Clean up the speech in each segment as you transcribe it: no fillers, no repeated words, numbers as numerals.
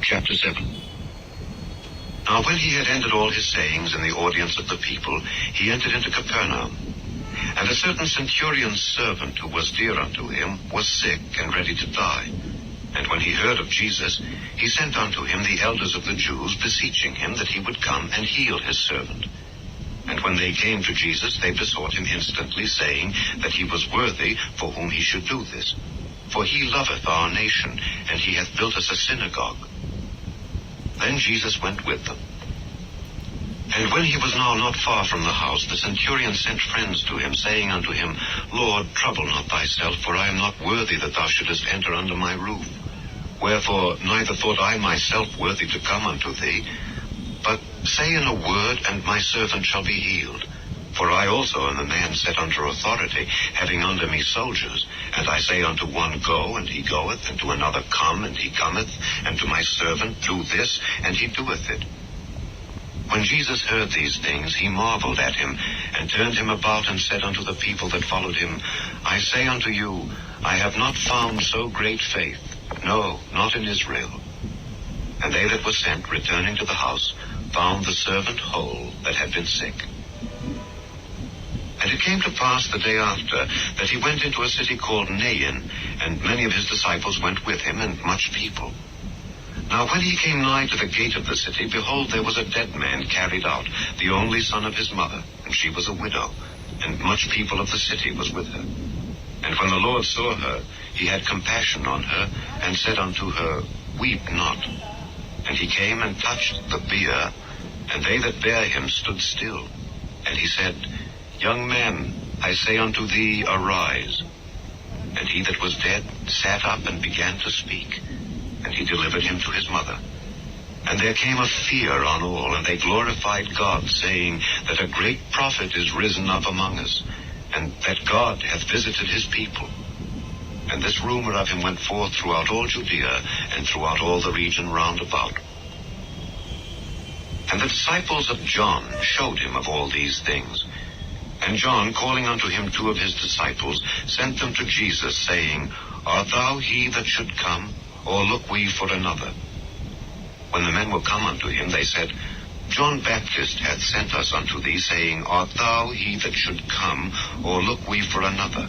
chapter 7. Now when he had ended all his sayings in the audience of the people, he entered into Capernaum. And a certain centurion's servant, who was dear unto him, was sick and ready to die. And when he heard of Jesus, he sent unto him the elders of the Jews, beseeching him that he would come and heal his servant. And when they came to Jesus, they besought him instantly, saying that he was worthy for whom he should do this. For he loveth our nation, and he hath built us a synagogue. Then Jesus went with them. And when he was now not far from the house, the centurion sent friends to him, saying unto him, Lord, trouble not thyself, for I am not worthy that thou shouldest enter under my roof. Wherefore neither thought I myself worthy to come unto thee, but say in a word, and my servant shall be healed. For I also am a man set under authority, having under me soldiers. And I say unto one, Go, and he goeth, and to another, Come, and he cometh, and to my servant, Do this, and he doeth it. When Jesus heard these things, he marveled at him, and turned him about, and said unto the people that followed him, I say unto you, I have not found so great faith, no, not in Israel. And they that were sent, returning to the house, found the servant whole that had been sick. And it came to pass the day after, that he went into a city called Nain, and many of his disciples went with him, and much people. Now when he came nigh to the gate of the city, behold, there was a dead man carried out, the only son of his mother, and she was a widow, and much people of the city was with her. And when the Lord saw her, he had compassion on her, and said unto her, Weep not. And he came and touched the bier, and they that bare him stood still. And he said, Young man, I say unto thee, arise. And he that was dead sat up and began to speak. And he delivered him to his mother. And there came a fear on all, and they glorified God, saying that a great prophet is risen up among us, and that God hath visited his people. And this rumor of him went forth throughout all Judea, and throughout all the region round about. And the disciples of John showed him of all these things. And John, calling unto him 2 of his disciples, sent them to Jesus, saying, Art thou he that should come, or look we for another? When the men were come unto him, they said, John Baptist hath sent us unto thee, saying, Art thou he that should come, or look we for another?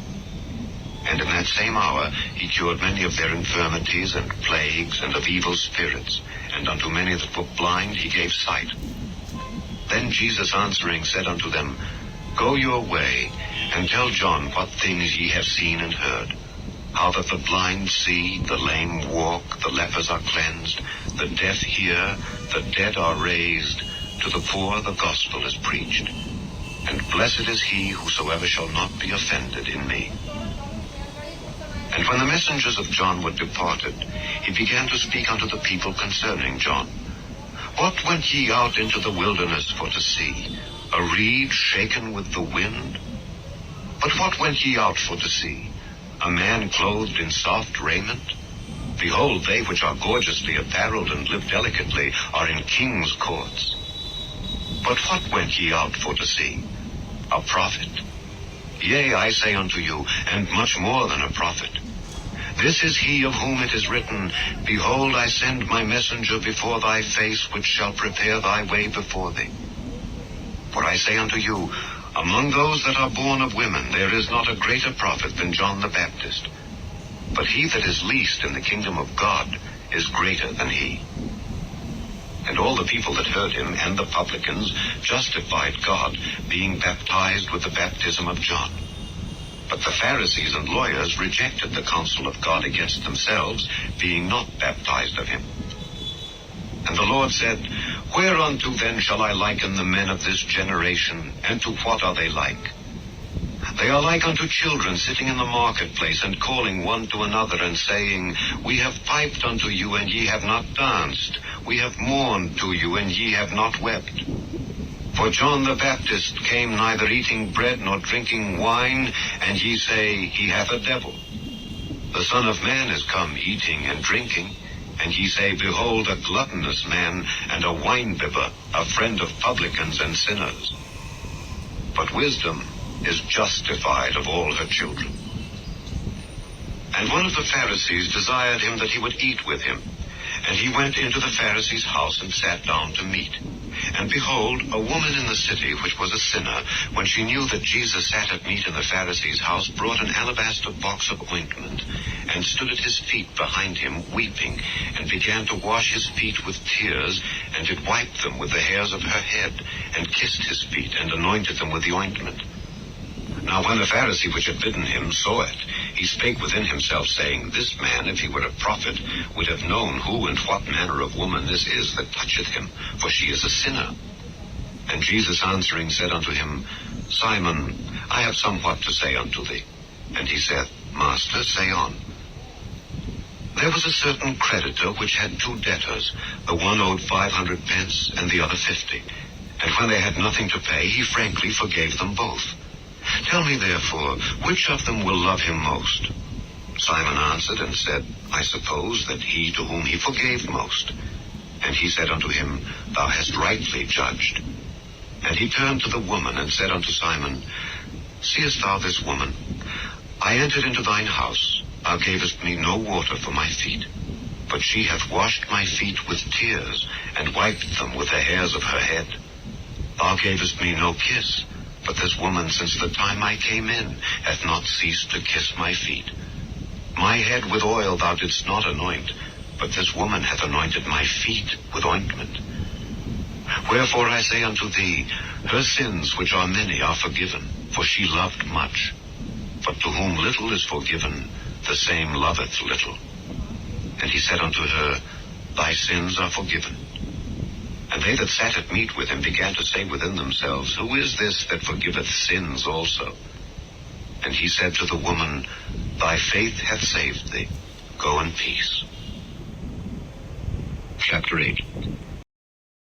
And in that same hour he cured many of their infirmities and plagues and of evil spirits, and unto many that were blind he gave sight. Then Jesus answering said unto them, Go your way, and tell John what things ye have seen and heard, how that the blind see, the lame walk, the lepers are cleansed, the deaf hear, the dead are raised, to the poor the gospel is preached. And blessed is he whosoever shall not be offended in me. And when the messengers of John were departed, he began to speak unto the people concerning John. What went ye out into the wilderness for to see? A reed shaken with the wind? But what went ye out for to see? A man clothed in soft raiment? Behold, they which are gorgeously apparelled and live delicately are in kings' courts. But what went ye out for to see? A prophet? Yea, I say unto you, and much more than a prophet. This is he of whom it is written, Behold, I send my messenger before thy face, which shall prepare thy way before thee. For I say unto you, among those that are born of women, there is not a greater prophet than John the Baptist. But he that is least in the kingdom of God is greater than he. And all the people that heard him, and the publicans, justified God, being baptized with the baptism of John. But the Pharisees and lawyers rejected the counsel of God against themselves, being not baptized of him. And the Lord said, Whereunto then shall I liken the men of this generation, and to what are they like? They are like unto children sitting in the marketplace, and calling one to another, and saying, We have piped unto you, and ye have not danced. We have mourned to you, and ye have not wept. For John the Baptist came neither eating bread nor drinking wine, and ye say, He hath a devil. The Son of Man is come eating and drinking, and ye say, Behold, a gluttonous man, and a winebibber, a friend of publicans and sinners. But wisdom is justified of all her children. And one of the Pharisees desired him that he would eat with him. And he went into the Pharisee's house and sat down to meat. And behold, a woman in the city, which was a sinner, when she knew that Jesus sat at meat in the Pharisee's house, brought an alabaster box of ointment, and stood at his feet behind him, weeping, and began to wash his feet with tears, and did wipe them with the hairs of her head, and kissed his feet, and anointed them with the ointment. Now when the Pharisee which had bidden him saw it, he spake within himself, saying, This man, if he were a prophet, would have known who and what manner of woman this is that toucheth him, for she is a sinner. And Jesus answering said unto him, Simon, I have somewhat to say unto thee. And he said, Master, say on. There was a certain creditor which had 2 debtors. The one owed 500 pence, and the other 50. And when they had nothing to pay, he frankly forgave them both. Tell me therefore, which of them will love him most? Simon answered and said, I suppose that he to whom he forgave most. And he said unto him, Thou hast rightly judged. And he turned to the woman and said unto Simon, Seest thou this woman? I entered into thine house. Thou gavest me no water for my feet. But she hath washed my feet with tears, and wiped them with the hairs of her head. Thou gavest me no kiss. But this woman, since the time I came in, hath not ceased to kiss my feet. My head with oil thou didst not anoint, but this woman hath anointed my feet with ointment. Wherefore I say unto thee, her sins, which are many, are forgiven, for she loved much. But to whom little is forgiven, the same loveth little. And he said unto her, Thy sins are forgiven. And they that sat at meat with him began to say within themselves, Who is this that forgiveth sins also? And he said to the woman, Thy faith hath saved thee. Go in peace. Chapter 8.